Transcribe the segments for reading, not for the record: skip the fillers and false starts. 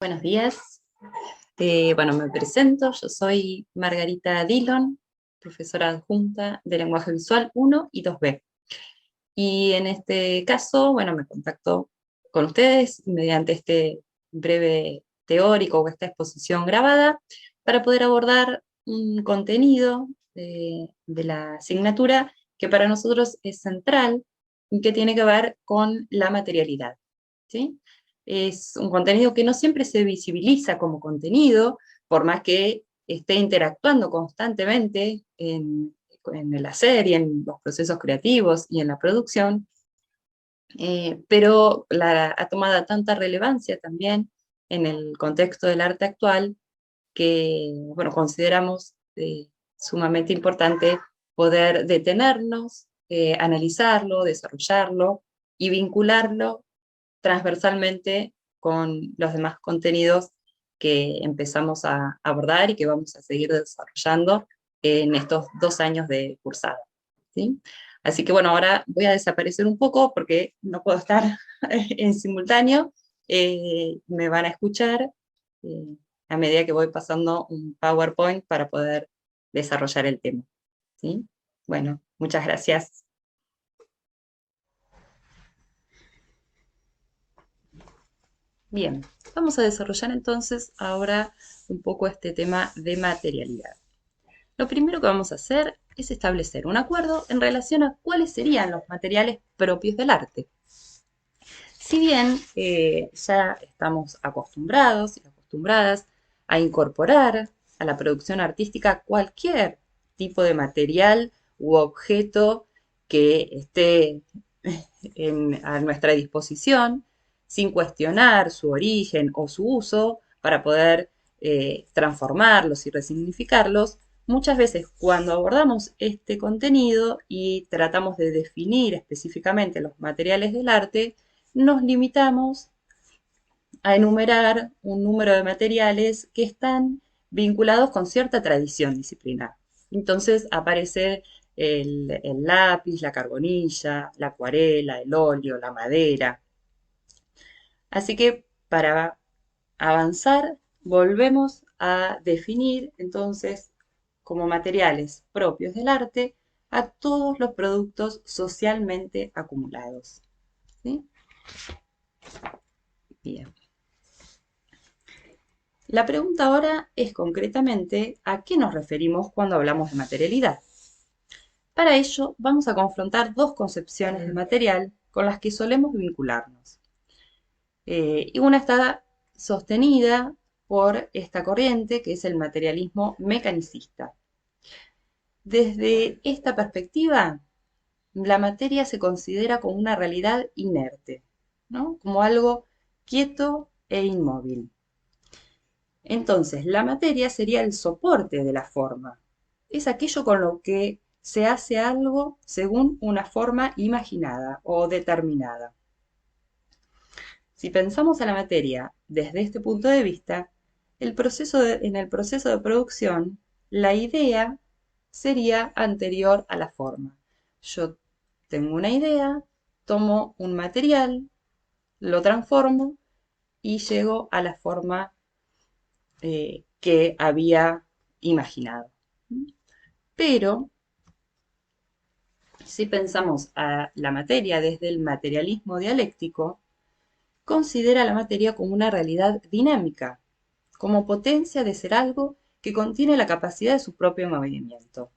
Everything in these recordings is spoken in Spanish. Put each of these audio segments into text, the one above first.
Buenos días. Bueno, me presento. Yo soy Margarita Dillon, profesora adjunta de Lenguaje Visual 1 y 2B. Y en este caso, bueno, me contacto con ustedes mediante este breve teórico o esta exposición grabada para poder abordar un contenido de la asignatura que para nosotros es central y que tiene que ver con la materialidad, ¿sí? Es un contenido que no siempre se visibiliza como contenido, por más que esté interactuando constantemente en el hacer y en los procesos creativos y en la producción, pero ha tomado tanta relevancia también en el contexto del arte actual que, bueno, consideramos sumamente importante poder detenernos, analizarlo, desarrollarlo y vincularlo transversalmente con los demás contenidos que empezamos a abordar y que vamos a seguir desarrollando en estos 2 años de cursada, ¿sí? Así que bueno, ahora voy a desaparecer un poco porque no puedo estar en simultáneo. Me van a escuchar a medida que voy pasando un PowerPoint para poder desarrollar el tema, ¿sí? Bueno, muchas gracias. Bien, vamos a desarrollar entonces ahora un poco este tema de materialidad. Lo primero que vamos a hacer es establecer un acuerdo en relación a cuáles serían los materiales propios del arte. Si bien ya estamos acostumbrados y acostumbradas a incorporar a la producción artística cualquier tipo de material u objeto que esté a nuestra disposición, sin cuestionar su origen o su uso, para poder transformarlos y resignificarlos, muchas veces cuando abordamos este contenido y tratamos de definir específicamente los materiales del arte, nos limitamos a enumerar un número de materiales que están vinculados con cierta tradición disciplinar. Entonces aparece el lápiz, la carbonilla, la acuarela, el óleo, la madera. Así que para avanzar, volvemos a definir entonces como materiales propios del arte a todos los productos socialmente acumulados, ¿sí? Bien. La pregunta ahora es concretamente a qué nos referimos cuando hablamos de materialidad. Para ello vamos a confrontar dos concepciones de material con las que solemos vincularnos. Y una está sostenida por esta corriente que es el materialismo mecanicista. Desde esta perspectiva, la materia se considera como una realidad inerte, ¿no? Como algo quieto e inmóvil. Entonces, la materia sería el soporte de la forma. Es aquello con lo que se hace algo según una forma imaginada o determinada. Si pensamos a la materia desde este punto de vista, en el proceso de producción, la idea sería anterior a la forma. Yo tengo una idea, tomo un material, lo transformo y llego a la forma que había imaginado. Pero si pensamos a la materia desde el materialismo dialéctico, considera la materia como una realidad dinámica, como potencia de ser algo que contiene la capacidad de su propio movimiento.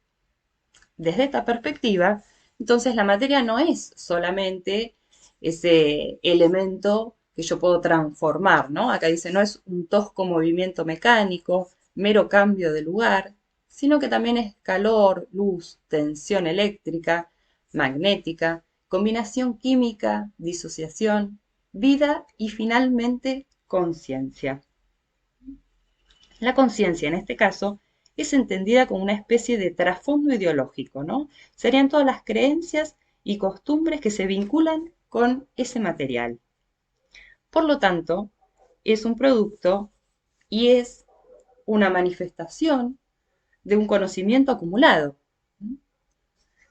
Desde esta perspectiva, entonces la materia no es solamente ese elemento que yo puedo transformar, ¿no? Acá dice, no es un tosco movimiento mecánico, mero cambio de lugar, sino que también es calor, luz, tensión eléctrica, magnética, combinación química, disociación, vida y finalmente conciencia. La conciencia, en este caso, es entendida como una especie de trasfondo ideológico, ¿no? Serían todas las creencias y costumbres que se vinculan con ese material. Por lo tanto, es un producto y es una manifestación de un conocimiento acumulado.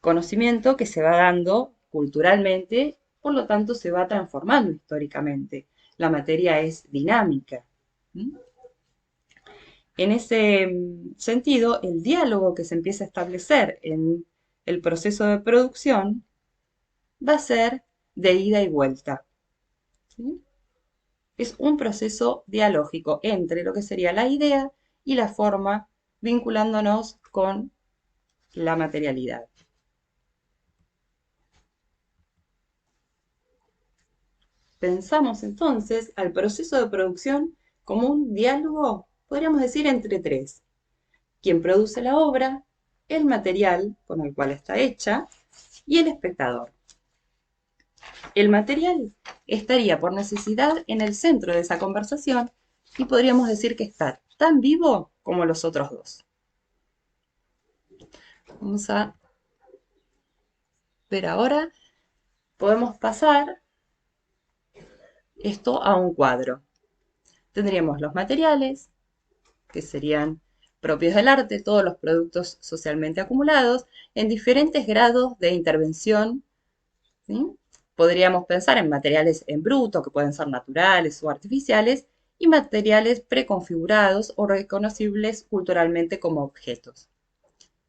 Conocimiento que se va dando culturalmente, por lo tanto se va transformando históricamente. La materia es dinámica. ¿Mm? En ese sentido, el diálogo que se empieza a establecer en el proceso de producción va a ser de ida y vuelta. ¿Sí? Es un proceso dialógico entre lo que sería la idea y la forma, vinculándonos con la materialidad. Pensamos entonces al proceso de producción como un diálogo, podríamos decir, entre tres: quien produce la obra, el material con el cual está hecha y el espectador. El material estaría por necesidad en el centro de esa conversación y podríamos decir que está tan vivo como los otros dos. Vamos a ver ahora, podemos pasar esto a un cuadro. Tendríamos los materiales, que serían propios del arte, todos los productos socialmente acumulados, en diferentes grados de intervención. ¿Sí? Podríamos pensar en materiales en bruto, que pueden ser naturales o artificiales, y materiales preconfigurados o reconocibles culturalmente como objetos.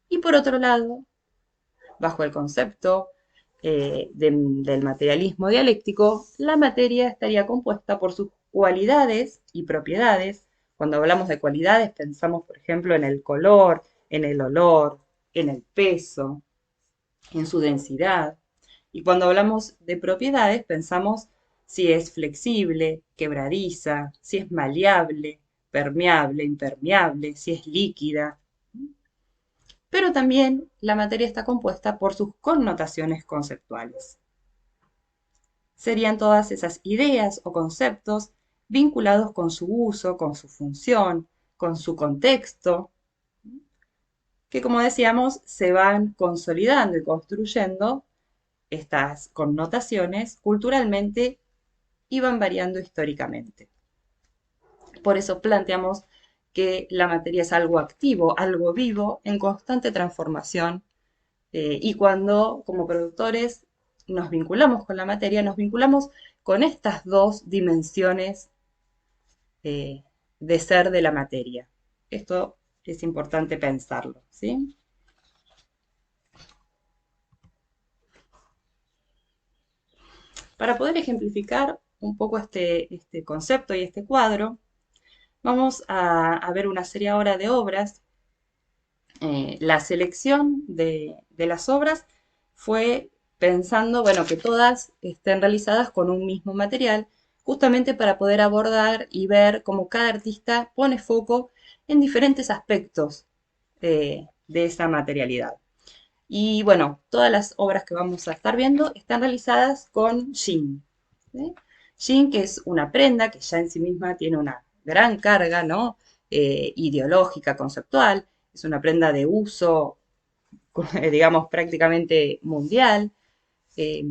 Y por otro lado, bajo el concepto del materialismo dialéctico, la materia estaría compuesta por sus cualidades y propiedades. Cuando hablamos de cualidades, pensamos, por ejemplo, en el color, en el olor, en el peso, en su densidad. Y cuando hablamos de propiedades, pensamos si es flexible, quebradiza, si es maleable, permeable, impermeable, si es líquida. Pero también la materia está compuesta por sus connotaciones conceptuales. Serían todas esas ideas o conceptos vinculados con su uso, con su función, con su contexto, que como decíamos se van consolidando y construyendo estas connotaciones culturalmente y van variando históricamente. Por eso planteamos que la materia es algo activo, algo vivo, en constante transformación, y cuando como productores nos vinculamos con la materia, nos vinculamos con estas dos dimensiones de ser de la materia. Esto es importante pensarlo, ¿sí? Para poder ejemplificar un poco este concepto y este cuadro, vamos a ver una serie ahora de obras. La selección de las obras fue pensando, bueno, que todas estén realizadas con un mismo material, justamente para poder abordar y ver cómo cada artista pone foco en diferentes aspectos de esa materialidad. Y bueno, todas las obras que vamos a estar viendo están realizadas con jean. ¿Sí? Jean, que es una prenda que ya en sí misma tiene una gran carga, ¿no? Ideológica, conceptual. Es una prenda de uso, digamos, prácticamente mundial, eh,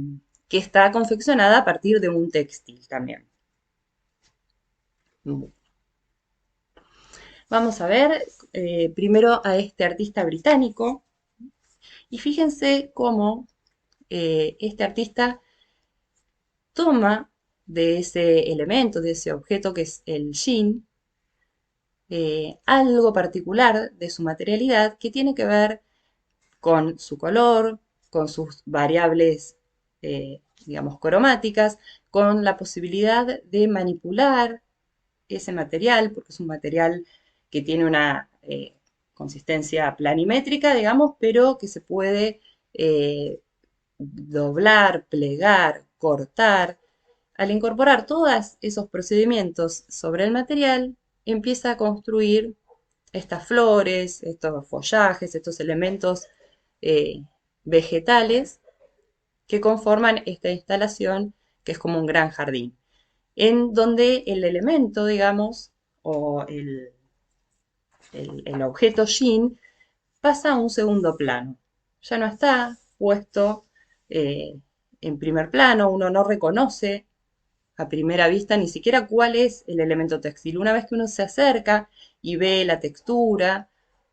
que está confeccionada a partir de un textil también. Vamos a ver primero a este artista británico y fíjense cómo este artista toma de ese elemento, de ese objeto que es el jean, algo particular de su materialidad que tiene que ver con su color, con sus variables, digamos, cromáticas, con la posibilidad de manipular ese material, porque es un material que tiene una consistencia planimétrica, digamos, pero que se puede doblar, plegar, cortar. Al incorporar todos esos procedimientos sobre el material, empieza a construir estas flores, estos follajes, estos elementos eh, vegetales que conforman esta instalación que es como un gran jardín, en donde el elemento, digamos, o el objeto yin pasa a un segundo plano. Ya no está puesto en primer plano, uno no reconoce a primera vista ni siquiera cuál es el elemento textil. Una vez que uno se acerca y ve la textura,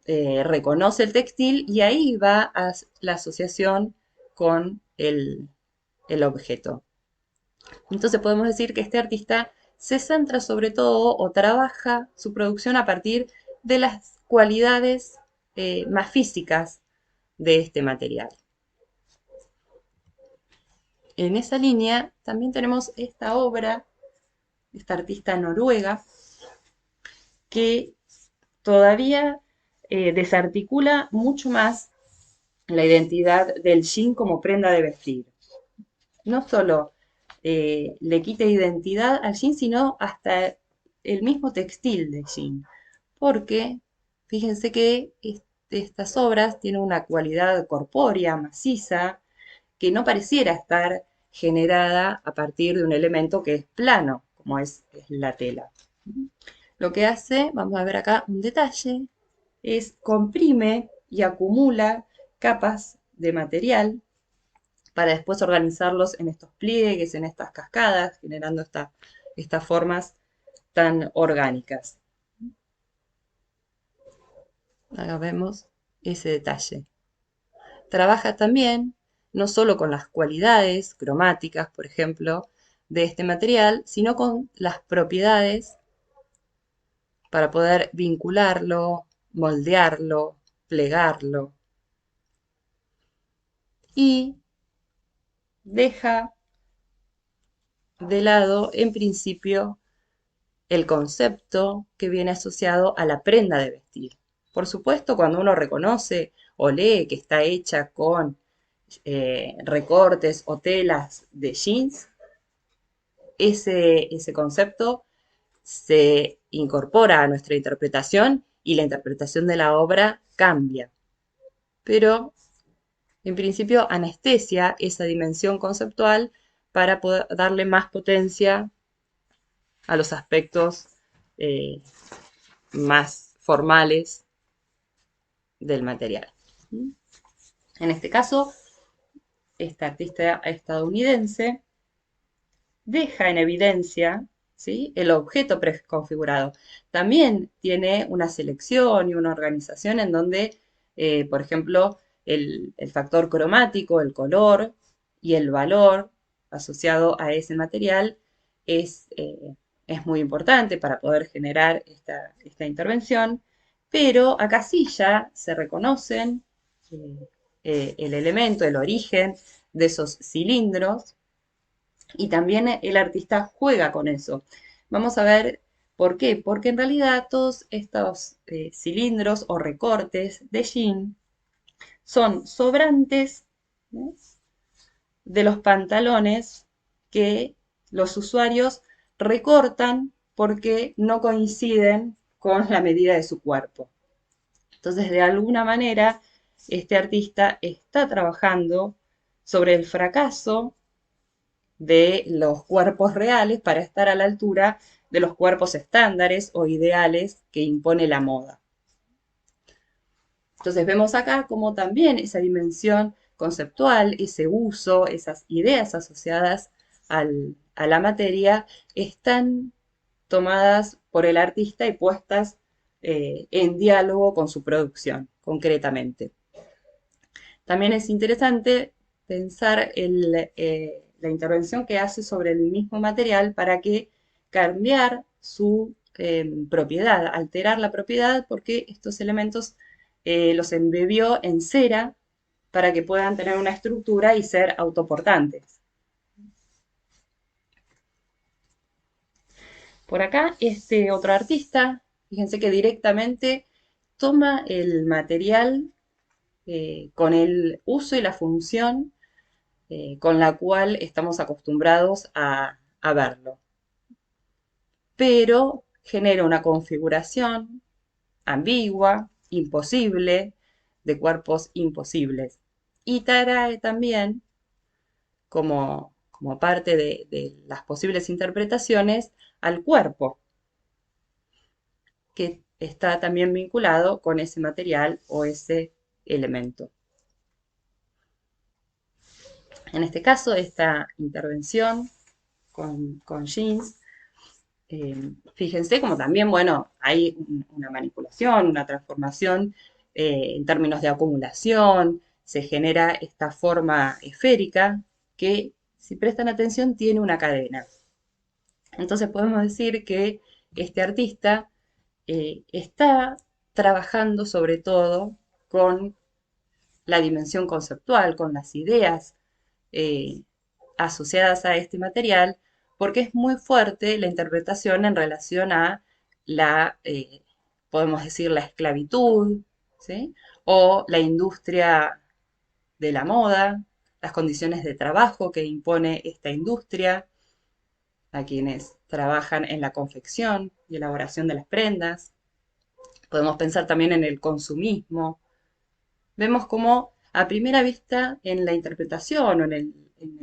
reconoce el textil y ahí va a la asociación con el objeto. Entonces podemos decir que este artista se centra sobre todo o trabaja su producción a partir de las cualidades más físicas de este material. En esa línea también tenemos esta obra, esta artista noruega, que todavía desarticula mucho más la identidad del jean como prenda de vestir. No solo le quita identidad al jean, sino hasta el mismo textil de jean. Porque fíjense que estas obras tienen una cualidad corpórea, maciza, que no pareciera estar generada a partir de un elemento que es plano, como es la tela. Lo que hace, vamos a ver acá un detalle, es comprime y acumula capas de material para después organizarlos en estos pliegues, en estas cascadas, generando estas formas tan orgánicas. Acá vemos ese detalle. Trabaja también no solo con las cualidades cromáticas, por ejemplo, de este material, sino con las propiedades para poder vincularlo, moldearlo, plegarlo. Y deja de lado, en principio, el concepto que viene asociado a la prenda de vestir. Por supuesto, cuando uno reconoce o lee que está hecha con recortes o telas de jeans, ese concepto se incorpora a nuestra interpretación y la interpretación de la obra cambia. Pero, en principio, anestesia esa dimensión conceptual para poder darle más potencia a los aspectos más formales del material. En este caso, esta artista estadounidense deja en evidencia, ¿sí?, el objeto preconfigurado. También tiene una selección y una organización en donde, por ejemplo, el factor cromático, el color y el valor asociado a ese material es muy importante para poder generar esta intervención, pero acá sí ya se reconocen el elemento, el origen de esos cilindros, y también el artista juega con eso. Vamos a ver por qué. Porque en realidad todos estos cilindros o recortes de jean son sobrantes, ¿no?, de los pantalones que los usuarios recortan porque no coinciden con la medida de su cuerpo. Entonces, de alguna manera, este artista está trabajando sobre el fracaso de los cuerpos reales para estar a la altura de los cuerpos estándares o ideales que impone la moda. Entonces vemos acá como también esa dimensión conceptual, ese uso, esas ideas asociadas a la materia están tomadas por el artista y puestas en diálogo con su producción, concretamente. También es interesante pensar la intervención que hace sobre el mismo material para que cambiar su propiedad, alterar la propiedad, porque estos elementos los embebió en cera para que puedan tener una estructura y ser autoportantes. Por acá, este otro artista, fíjense que directamente toma el material con el uso y la función con la cual estamos acostumbrados a verlo. Pero genera una configuración ambigua, imposible, de cuerpos imposibles. Y trae también, como parte de las posibles interpretaciones, al cuerpo, que está también vinculado con ese material o ese elemento. En este caso, esta intervención con jeans, fíjense como también, bueno, hay una manipulación, una transformación en términos de acumulación, se genera esta forma esférica que, si prestan atención, tiene una cadena. Entonces podemos decir que este artista está trabajando sobre todo con la dimensión conceptual, con las ideas eh, asociadas a este material, porque es muy fuerte la interpretación en relación a podemos decir, la esclavitud, ¿sí? O la industria de la moda, las condiciones de trabajo que impone esta industria a quienes trabajan en la confección y elaboración de las prendas. Podemos pensar también en el consumismo. Vemos cómo a primera vista en la interpretación o en el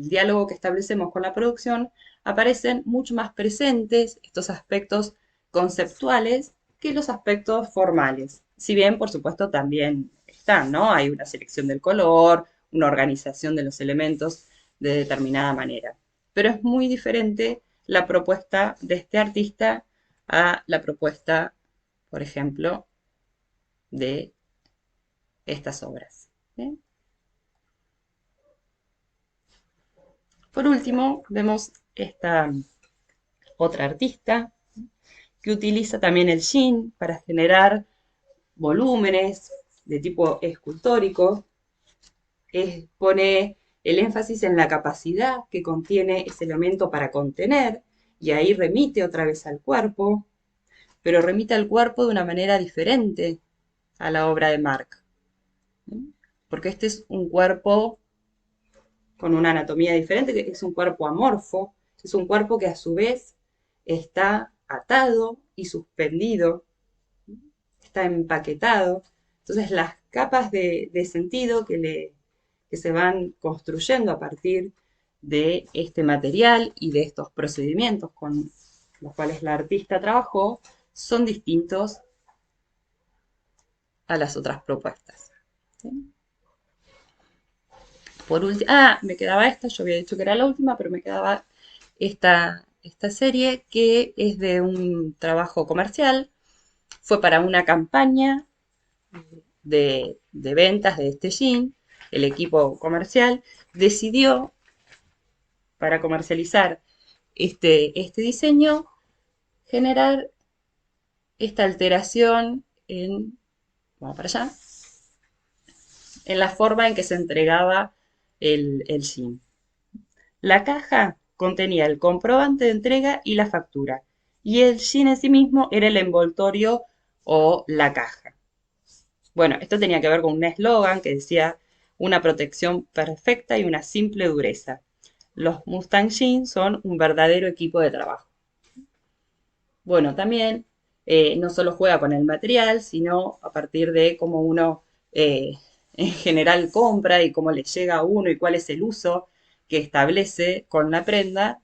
diálogo que establecemos con la producción aparecen mucho más presentes estos aspectos conceptuales que los aspectos formales. Si bien, por supuesto, también están, ¿no? Hay una selección del color, una organización de los elementos de determinada manera. Pero es muy diferente la propuesta de este artista a la propuesta, por ejemplo, de estas obras. ¿Bien? Por último, vemos esta otra artista que utiliza también el yin para generar volúmenes de tipo escultórico. Pone el énfasis en la capacidad que contiene ese elemento para contener y ahí remite otra vez al cuerpo, pero remite al cuerpo de una manera diferente a la obra de Marc, porque este es un cuerpo con una anatomía diferente, que es un cuerpo amorfo, es un cuerpo que a su vez está atado y suspendido, está empaquetado. Entonces las capas de sentido que se van construyendo a partir de este material y de estos procedimientos con los cuales la artista trabajó son distintos a las otras propuestas. ¿Sí? Por último, me quedaba esta, yo había dicho que era la última, pero me quedaba esta serie que es de un trabajo comercial, fue para una campaña de ventas de este jean, el equipo comercial decidió para comercializar este diseño generar esta alteración vamos para allá, en la forma en que se entregaba el jean. La caja contenía el comprobante de entrega y la factura, y el jean en sí mismo era el envoltorio o la caja. Bueno, esto tenía que ver con un eslogan que decía una protección perfecta y una simple dureza. Los Mustang Jeans son un verdadero equipo de trabajo. Bueno, también no solo juega con el material, sino a partir de cómo uno en general compra y cómo le llega a uno y cuál es el uso que establece con la prenda.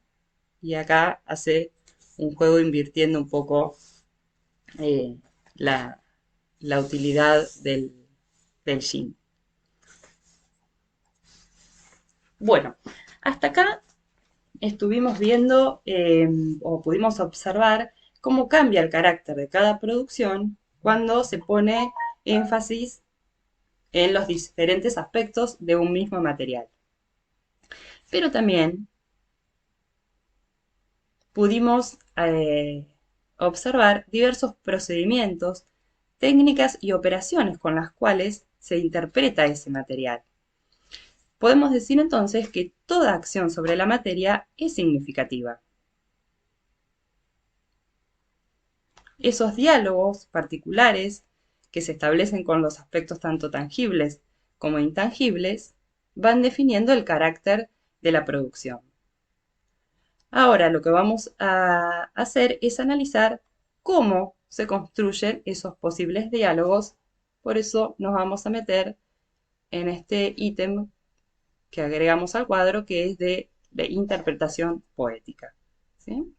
Y acá hace un juego invirtiendo un poco eh, la, la utilidad del jean. Bueno, hasta acá estuvimos viendo o pudimos observar cómo cambia el carácter de cada producción cuando se pone énfasis en los diferentes aspectos de un mismo material. Pero también pudimos observar diversos procedimientos, técnicas y operaciones con las cuales se interpreta ese material. Podemos decir entonces que toda acción sobre la materia es significativa. Esos diálogos particulares que se establecen con los aspectos tanto tangibles como intangibles van definiendo el carácter de la producción. Ahora lo que vamos a hacer es analizar cómo se construyen esos posibles diálogos. Por eso nos vamos a meter en este ítem que agregamos al cuadro, que es de interpretación poética. ¿Sí?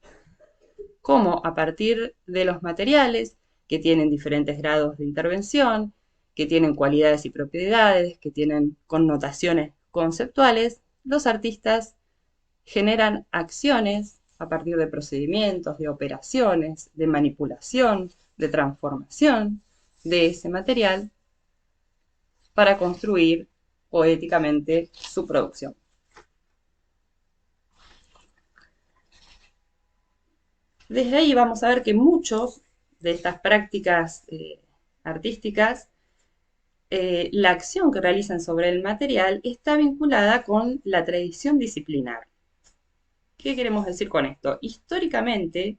Cómo a partir de los materiales que tienen diferentes grados de intervención, que tienen cualidades y propiedades, que tienen connotaciones conceptuales, los artistas generan acciones a partir de procedimientos, de operaciones, de manipulación, de transformación de ese material para construir poéticamente su producción. Desde ahí vamos a ver que muchos de estas prácticas artísticas, la acción que realizan sobre el material está vinculada con la tradición disciplinar. ¿Qué queremos decir con esto? Históricamente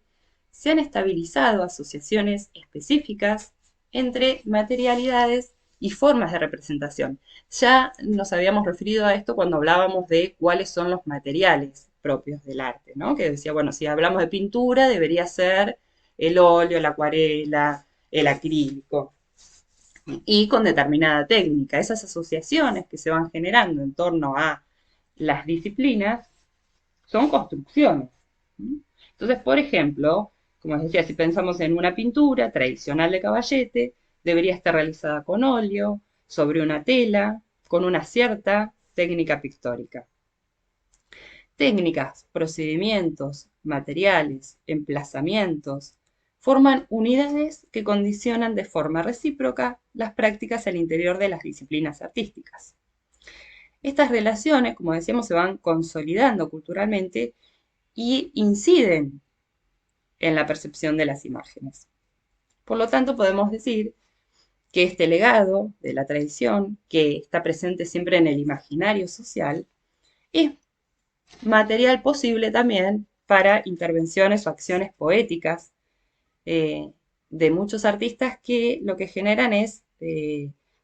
se han estabilizado asociaciones específicas entre materialidades y formas de representación. Ya nos habíamos referido a esto cuando hablábamos de cuáles son los materiales propios del arte, ¿no? Que decía, bueno, si hablamos de pintura, debería ser el óleo, la acuarela, el acrílico, y con determinada técnica. Esas asociaciones que se van generando en torno a las disciplinas son construcciones. Entonces, por ejemplo, como les decía, si pensamos en una pintura tradicional de caballete, debería estar realizada con óleo, sobre una tela, con una cierta técnica pictórica. Técnicas, procedimientos, materiales, emplazamientos, forman unidades que condicionan de forma recíproca las prácticas al interior de las disciplinas artísticas. Estas relaciones, como decíamos, se van consolidando culturalmente y inciden en la percepción de las imágenes. Por lo tanto, podemos decir que este legado de la tradición, que está presente siempre en el imaginario social, es material posible también para intervenciones o acciones poéticas eh, de muchos artistas que lo que generan es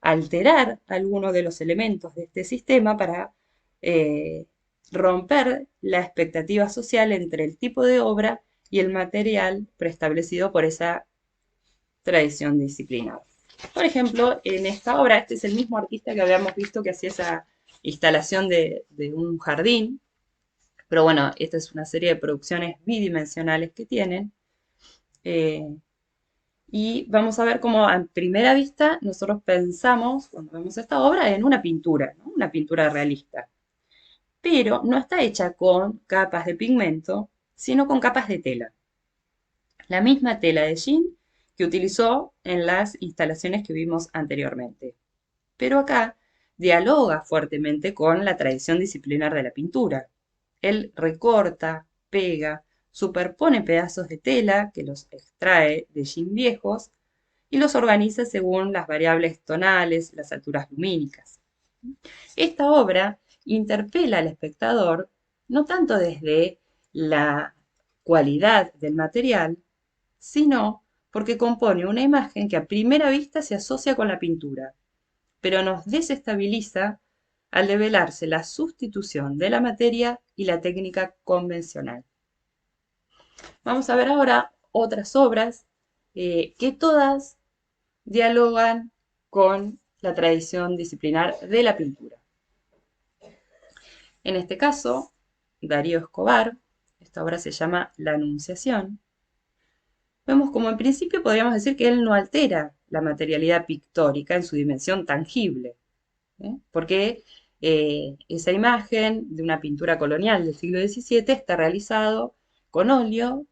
alterar algunos de los elementos de este sistema para eh, romper la expectativa social entre el tipo de obra y el material preestablecido por esa tradición disciplinar. Por ejemplo, en esta obra, este es el mismo artista que habíamos visto que hacía esa instalación de un jardín, pero bueno, esta es una serie de producciones bidimensionales que tienen. eh, y vamos a ver cómo a primera vista nosotros pensamos, cuando vemos esta obra, en una pintura, ¿no? Una pintura realista. Pero no está hecha con capas de pigmento, sino con capas de tela. La misma tela de jean que utilizó en las instalaciones que vimos anteriormente. Pero acá dialoga fuertemente con la tradición disciplinar de la pintura. Él recorta, pega, superpone pedazos de tela que los extrae de jean viejos y los organiza según las variables tonales, las alturas lumínicas. Esta obra interpela al espectador no tanto desde la cualidad del material, sino porque compone una imagen que a primera vista se asocia con la pintura, pero nos desestabiliza al develarse la sustitución de la materia y la técnica convencional. Vamos a ver ahora otras obras que todas dialogan con la tradición disciplinar de la pintura. En este caso, Darío Escobar, esta obra se llama La Anunciación. Vemos como en principio podríamos decir que él no altera la materialidad pictórica en su dimensión tangible, porque esa imagen de una pintura colonial del siglo XVII está realizado con óleo,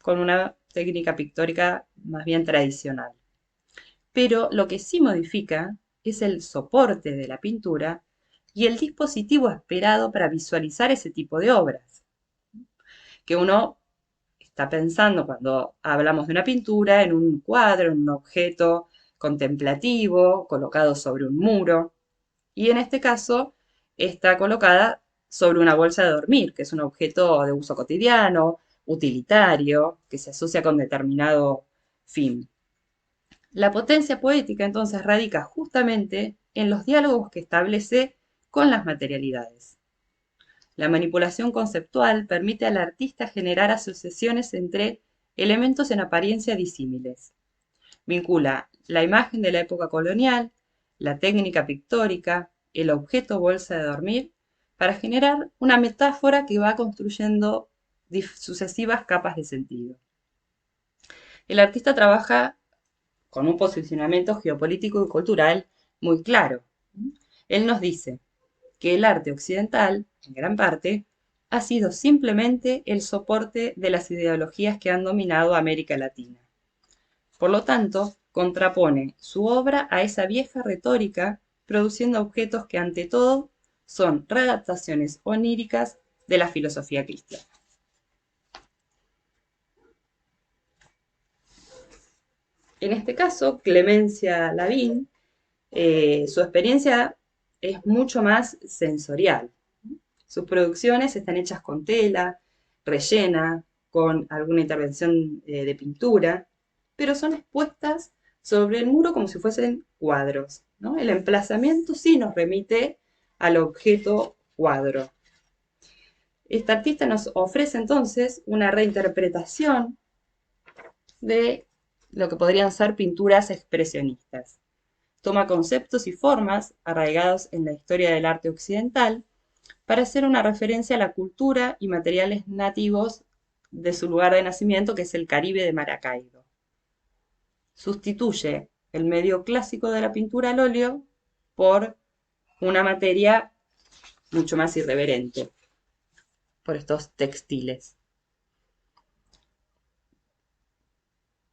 con una técnica pictórica más bien tradicional. Pero lo que sí modifica es el soporte de la pintura y el dispositivo esperado para visualizar ese tipo de obras, que uno está pensando cuando hablamos de una pintura en un cuadro, en un objeto contemplativo colocado sobre un muro, y en este caso está colocada sobre una bolsa de dormir, que es un objeto de uso cotidiano, utilitario, que se asocia con determinado fin. La potencia poética entonces radica justamente en los diálogos que establece con las materialidades. La manipulación conceptual permite al artista generar asociaciones entre elementos en apariencia disímiles. Vincula la imagen de la época colonial, la técnica pictórica, el objeto bolsa de dormir, para generar una metáfora que va construyendo sucesivas capas de sentido. El artista trabaja con un posicionamiento geopolítico y cultural muy claro. Él nos dice que el arte occidental, en gran parte, ha sido simplemente el soporte de las ideologías que han dominado América Latina. Por lo tanto, contrapone su obra a esa vieja retórica, produciendo objetos que ante todo son readaptaciones oníricas de la filosofía cristiana. En este caso, Clemencia Lavín, su experiencia es mucho más sensorial. Sus producciones están hechas con tela, rellena, con alguna intervención de pintura, pero son expuestas sobre el muro como si fuesen cuadros, ¿no? El emplazamiento sí nos remite al objeto cuadro. Esta artista nos ofrece entonces una reinterpretación de lo que podrían ser pinturas expresionistas. Toma conceptos y formas arraigados en la historia del arte occidental para hacer una referencia a la cultura y materiales nativos de su lugar de nacimiento, que es el Caribe de Maracaibo. Sustituye el medio clásico de la pintura al óleo por una materia mucho más irreverente, por estos textiles.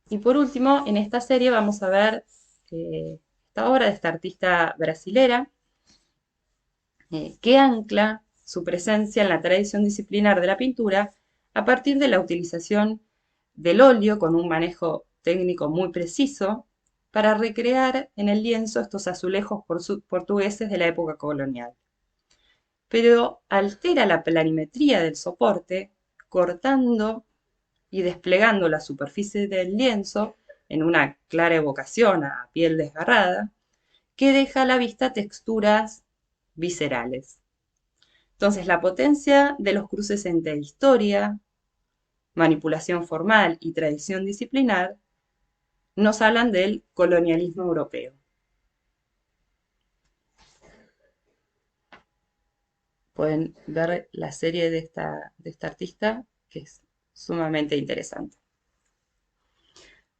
Y por último, en esta serie vamos a ver esta obra de esta artista brasilera, que ancla su presencia en la tradición disciplinar de la pintura a partir de la utilización del óleo con un manejo técnico muy preciso para recrear en el lienzo estos azulejos portugueses de la época colonial. Pero altera la planimetría del soporte, cortando y desplegando la superficie del lienzo en una clara evocación a piel desgarrada, que deja a la vista texturas viscerales. Entonces, la potencia de los cruces entre historia, manipulación formal y tradición disciplinar nos hablan del colonialismo europeo. Pueden ver la serie de esta artista, que es sumamente interesante.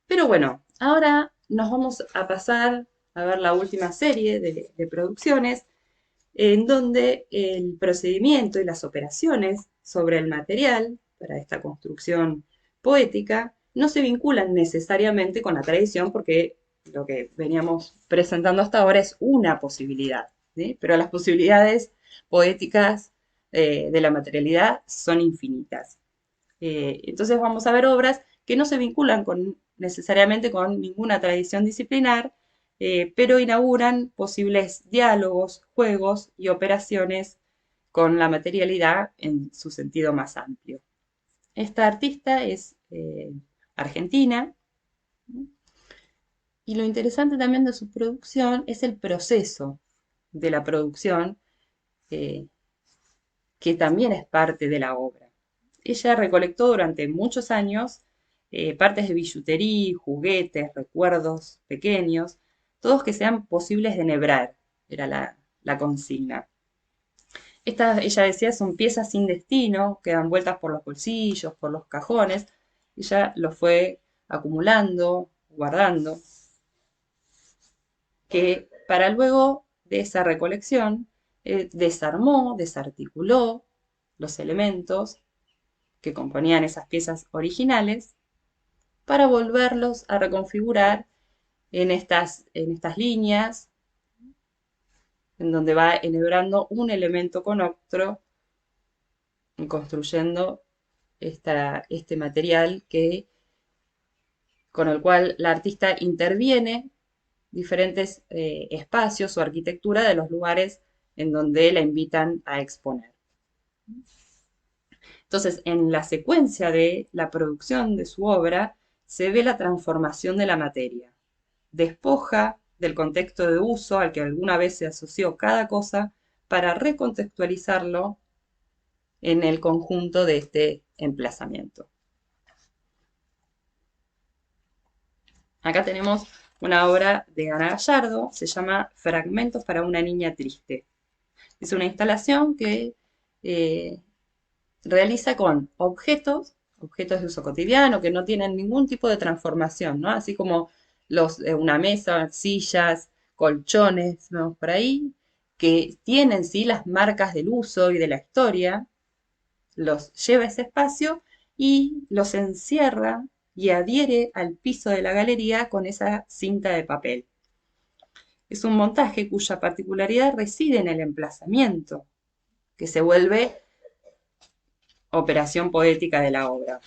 Pero bueno, ahora nos vamos a pasar a ver la última serie de producciones en donde el procedimiento y las operaciones sobre el material para esta construcción poética no se vinculan necesariamente con la tradición, porque lo que veníamos presentando hasta ahora es una posibilidad, ¿sí? Pero las posibilidades poéticas de la materialidad son infinitas. Entonces vamos a ver obras que no se vinculan necesariamente con ninguna tradición disciplinar, pero inauguran posibles diálogos, juegos y operaciones con la materialidad en su sentido más amplio. Esta artista es argentina, y lo interesante también de su producción es el proceso de la producción, eh, que también es parte de la obra. Ella recolectó durante muchos años partes de billutería, juguetes, recuerdos pequeños, todos que sean posibles de enhebrar, era la consigna. Ella decía, son piezas sin destino, que dan vueltas por los bolsillos, por los cajones. Ella lo fue acumulando, guardando, que para luego de esa recolección desarmó, desarticuló los elementos que componían esas piezas originales para volverlos a reconfigurar en estas líneas, en donde va enhebrando un elemento con otro y construyendo este material con el cual la artista interviene diferentes espacios o arquitectura de los lugares en donde la invitan a exponer. Entonces, en la secuencia de la producción de su obra, se ve la transformación de la materia. Despoja del contexto de uso al que alguna vez se asoció cada cosa para recontextualizarlo en el conjunto de este emplazamiento. Acá tenemos una obra de Ana Gallardo, se llama Fragmentos para una niña triste. Es una instalación que realiza con objetos de uso cotidiano que no tienen ningún tipo de transformación, ¿no? Así como una mesa, sillas, colchones, ¿no? Por ahí, que tienen sí las marcas del uso y de la historia, los lleva a ese espacio y los encierra y adhiere al piso de la galería con esa cinta de papel. Es un montaje cuya particularidad reside en el emplazamiento, que se vuelve operación poética de la obra.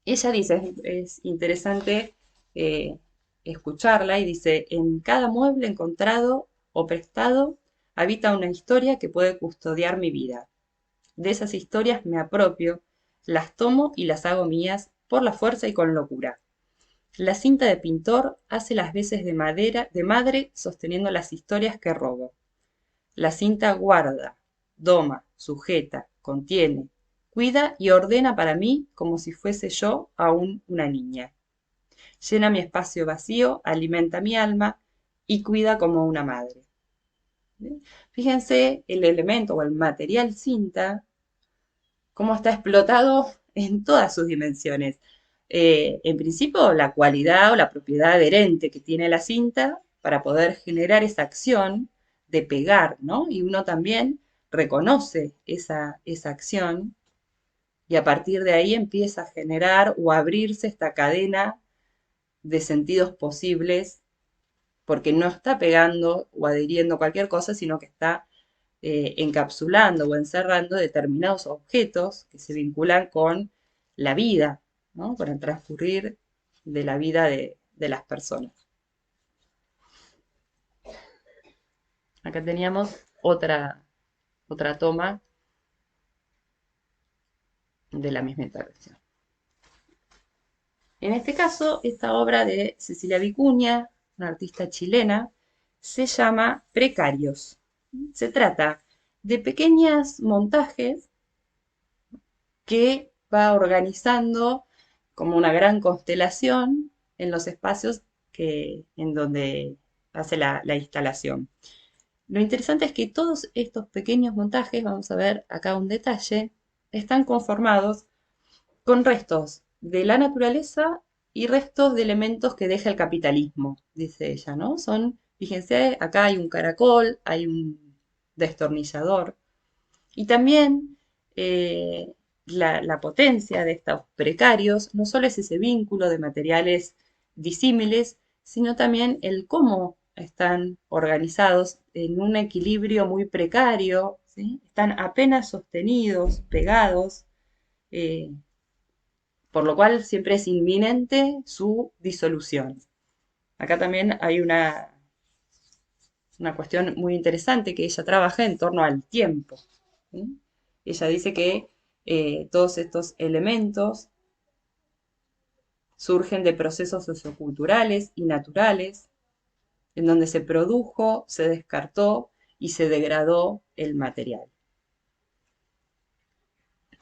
Ella dice, es interesante eh, escucharla y dice, en cada mueble encontrado o prestado habita una historia que puede custodiar mi vida. De esas historias me apropio, las tomo y las hago mías por la fuerza y con locura. La cinta de pintor hace las veces de madera, de madre sosteniendo las historias que robo. La cinta guarda, doma, sujeta, contiene, cuida y ordena para mí como si fuese yo aún una niña. Llena mi espacio vacío, alimenta mi alma y cuida como una madre. ¿Bien? Fíjense el elemento o el material cinta, cómo está explotado en todas sus dimensiones. En principio, la cualidad o la propiedad adherente que tiene la cinta para poder generar esa acción de pegar, ¿no? Y uno también reconoce esa acción y a partir de ahí empieza a generar o a abrirse esta cadena de sentidos posibles porque no está pegando o adhiriendo cualquier cosa, sino que está encapsulando o encerrando determinados objetos que se vinculan con la vida, ¿no? Con el transcurrir de la vida de las personas. Acá teníamos otra toma de la misma intervención. En este caso, esta obra de Cecilia Vicuña, una artista chilena, se llama Precarios. Se trata de pequeños montajes que va organizando como una gran constelación en los espacios en donde hace la instalación. Lo interesante es que todos estos pequeños montajes, vamos a ver acá un detalle, están conformados con restos de la naturaleza y restos de elementos que deja el capitalismo, dice ella, ¿no? Fíjense, acá hay un caracol, hay un destornillador, y también la potencia de estos precarios no solo es ese vínculo de materiales disímiles, sino también el cómo están organizados en un equilibrio muy precario, ¿sí? Están apenas sostenidos, pegados, eh, por lo cual siempre es inminente su disolución. Acá también hay una cuestión muy interesante que ella trabaja en torno al tiempo, ¿sí? Ella dice que todos estos elementos surgen de procesos socioculturales y naturales, en donde se produjo, se descartó y se degradó el material.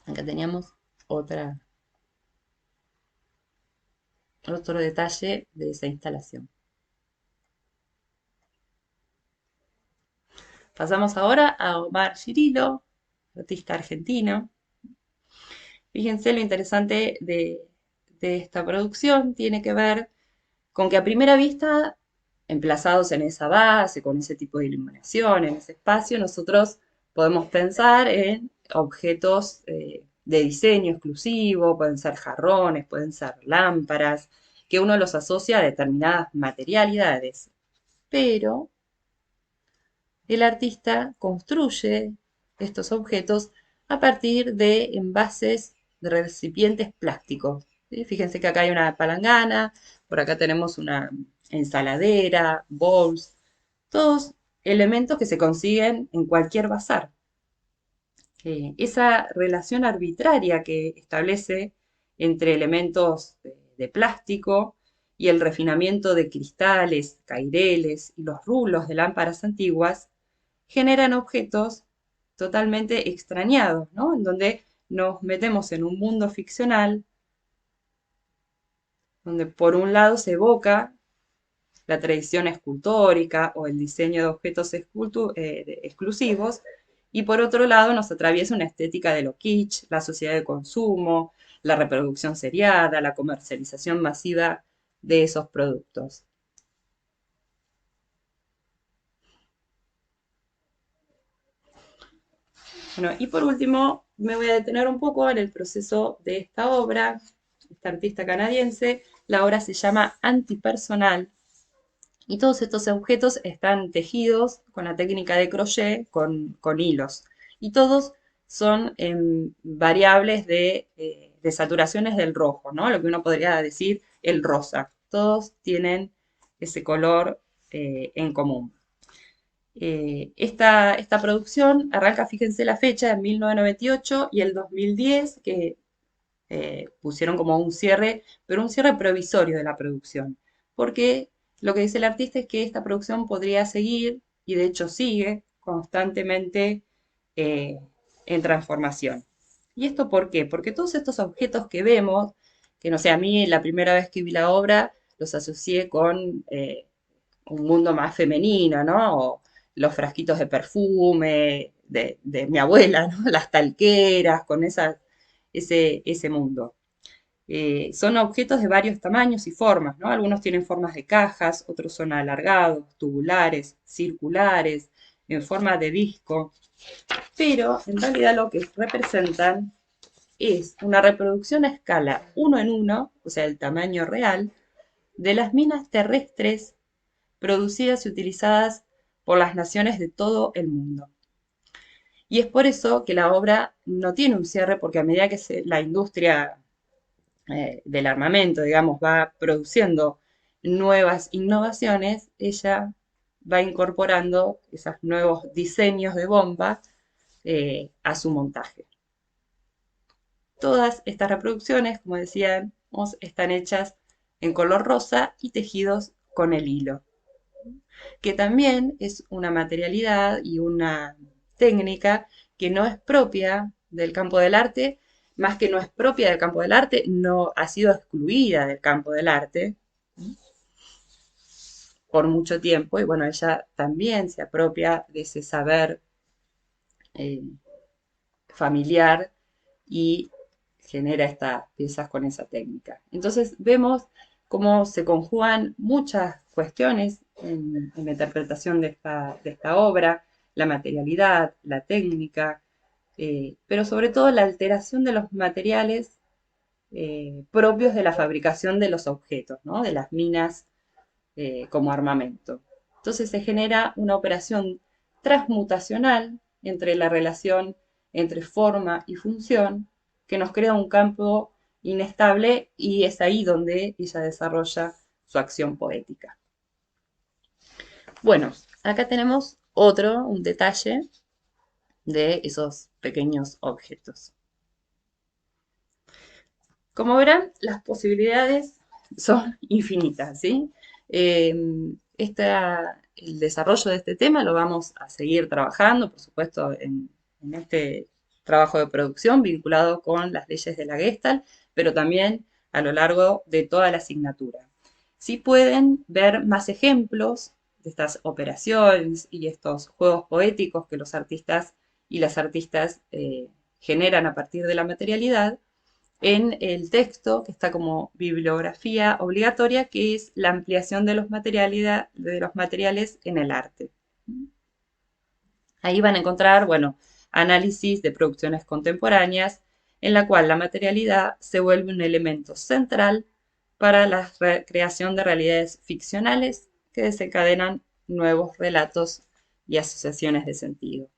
Acá teníamos otro detalle de esa instalación. Pasamos ahora a Omar Chirilo, artista argentino. Fíjense lo interesante de esta producción, tiene que ver con que a primera vista, emplazados en esa base, con ese tipo de iluminación, en ese espacio, nosotros podemos pensar en objetos de diseño exclusivo, pueden ser jarrones, pueden ser lámparas, que uno los asocia a determinadas materialidades. Pero el artista construye estos objetos a partir de envases de recipientes plásticos. ¿Sí? Fíjense que acá hay una palangana, por acá tenemos una ensaladera, bowls, todos elementos que se consiguen en cualquier bazar. Esa relación arbitraria que establece entre elementos de plástico y el refinamiento de cristales, caireles y los rulos de lámparas antiguas generan objetos totalmente extrañados, ¿no? En donde nos metemos en un mundo ficcional, donde por un lado se evoca la tradición escultórica o el diseño de objetos exclusivos, y por otro lado nos atraviesa una estética de lo kitsch, la sociedad de consumo, la reproducción seriada, la comercialización masiva de esos productos. Bueno, y por último, me voy a detener un poco en el proceso de esta obra, esta artista canadiense. La obra se llama Antipersonal y todos estos objetos están tejidos con la técnica de crochet con hilos. Y todos son variables de saturaciones del rojo, ¿no? Lo que uno podría decir el rosa. todos tienen ese color en común. Esta producción arranca, fíjense la fecha, en 1998 y el 2010, que pusieron como un cierre, pero un cierre provisorio de la producción, porque lo que dice el artista es que esta producción podría seguir, y de hecho sigue constantemente eh, en transformación. ¿Y esto por qué? Porque todos estos objetos que vemos, que no sé, a mí la primera vez que vi la obra los asocié con un mundo más femenino, ¿no? O los frasquitos de perfume de mi abuela, ¿no? Las talqueras, con ese mundo. Son objetos de varios tamaños y formas, ¿no? Algunos tienen formas de cajas, otros son alargados, tubulares, circulares, en forma de disco, pero en realidad lo que representan es una reproducción a escala 1 en 1, o sea, el tamaño real, de las minas terrestres producidas y utilizadas por las naciones de todo el mundo. Y es por eso que la obra no tiene un cierre, porque a medida que la industria del armamento, digamos, va produciendo nuevas innovaciones, ella va incorporando esos nuevos diseños de bomba a su montaje. Todas estas reproducciones, como decíamos, están hechas en color rosa y tejidos con el hilo, que también es una materialidad y una técnica que no es propia del campo del arte, más que no es propia del campo del arte, no ha sido excluida del campo del arte por mucho tiempo, y bueno, ella también se apropia de ese saber eh, familiar y genera estas piezas con esa técnica. Entonces vemos cómo se conjugan muchas cuestiones en la interpretación de esta obra, la materialidad, la técnica, pero sobre todo la alteración de los materiales propios de la fabricación de los objetos, ¿no? De las minas como armamento. Entonces se genera una operación transmutacional entre la relación entre forma y función que nos crea un campo inestable, y es ahí donde ella desarrolla su acción poética. Bueno, acá tenemos un detalle de esos pequeños objetos. Como verán, las posibilidades son infinitas, ¿sí? Eh, el desarrollo de este tema lo vamos a seguir trabajando, por supuesto, en este trabajo de producción vinculado con las leyes de la Gestalt, pero también a lo largo de toda la asignatura. Si pueden ver más ejemplos de estas operaciones y estos juegos poéticos que los artistas y las artistas generan a partir de la materialidad, en el texto que está como bibliografía obligatoria, que es la ampliación de los materiales en el arte. Ahí van a encontrar, bueno, análisis de producciones contemporáneas, en la cual la materialidad se vuelve un elemento central para la creación de realidades ficcionales que desencadenan nuevos relatos y asociaciones de sentido,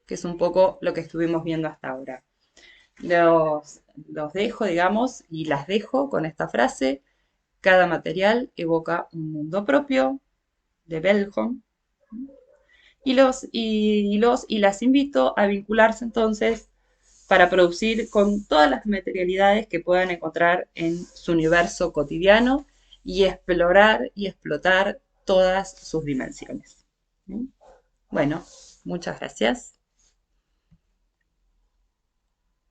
que es un poco lo que estuvimos viendo hasta ahora. Los dejo, digamos, y las dejo con esta frase: cada material evoca un mundo propio, de Bellhom, y las invito a vincularse entonces para producir con todas las materialidades que puedan encontrar en su universo cotidiano y explorar y explotar todas sus dimensiones. Bueno, muchas gracias.